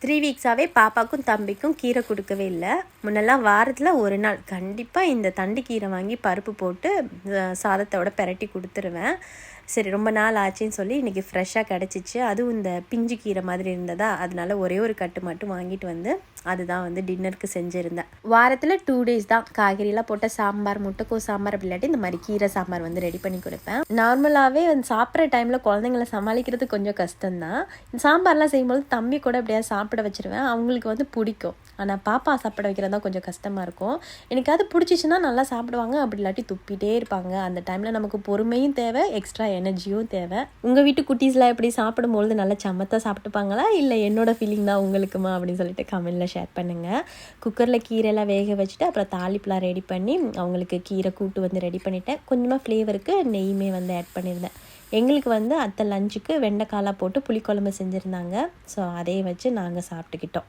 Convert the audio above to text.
3 வீக்ஸாகவே பாப்பாக்கும் தம்பிக்கும் கீரை கொடுக்கவே இல்லை. முன்னெல்லாம் வாரத்தில் ஒரு நாள் கண்டிப்பாக இந்த தண்டு கீரை வாங்கி பருப்பு போட்டு சாதத்தோட பெரட்டி கொடுத்துருவேன். சரி, ரொம்ப நாள் ஆச்சுன்னு சொல்லி இன்றைக்கி ஃப்ரெஷ்ஷாக கிடச்சிச்சு. அதுவும் இந்த பிஞ்சு கீரை மாதிரி இருந்ததா, அதனால ஒரே ஒரு கட்டு மட்டும் வாங்கிட்டு வந்து அதுதான் வந்து டின்னருக்கு செஞ்சுருந்தேன். வாரத்தில் 2 டேஸ் தான் காய்கறிலாம் போட்ட சாம்பார், முட்டைக்கோஸ் சாம்பார், அப்படி இல்லாட்டி இந்த மாதிரி கீரை சாம்பார் வந்து ரெடி பண்ணி கொடுப்பேன். நார்மலாகவே வந்து சாப்பிட்ற டைமில் குழந்தைங்கள சமாளிக்கிறது கொஞ்சம் கஷ்டம்தான். சாம்பார்லாம் செய்யும்போது தம்பி கூட அப்படியே சாப்பிட வச்சுருவேன். அவங்களுக்கு வந்து பிடிக்கும். ஆனால் பாப்பா சாப்பிட வைக்கிறது தான் கொஞ்சம் கஷ்டமாக இருக்கும். எனக்கு அது பிடிச்சிச்சின்னா நல்லா சாப்பிடுவாங்க, அப்படி இல்லாட்டி துப்பிட்டே இருப்பாங்க. அந்த டைமில் நமக்கு பொறுமையும் தேவை, எக்ஸ்ட்ரா எனர்ஜியும் தேவை. உங்கள் வீட்டு குட்டீஸ்லாம் எப்படி சாப்பிடும்பொழுது நல்லா சமத்தாக சாப்பிட்டுப்பாங்களா, இல்லை என்னோடய ஃபீலிங் தான் உங்களுக்குமா அப்படின்னு சொல்லிட்டு கமெண்டில் ஷேர் பண்ணுங்கள். குக்கரில் கீரைலாம் வேக வச்சுட்டு அப்புறம் தாளிப்புலாம் ரெடி பண்ணி அவங்களுக்கு கீரை கூட்டு வந்து ரெடி பண்ணிவிட்டேன். கொஞ்சமாக ஃப்ளேவருக்கு நெய்யுமே வந்து ஆட் பண்ணியிருந்தேன். எங்களுக்கு வந்து அத்தை லஞ்சுக்கு வெண்டைக்காலாம் போட்டு புளிக்குழம்பு செஞ்சுருந்தாங்க. ஸோ அதையும் வச்சு நாங்கள் சாப்பிட்டுக்கிட்டோம்.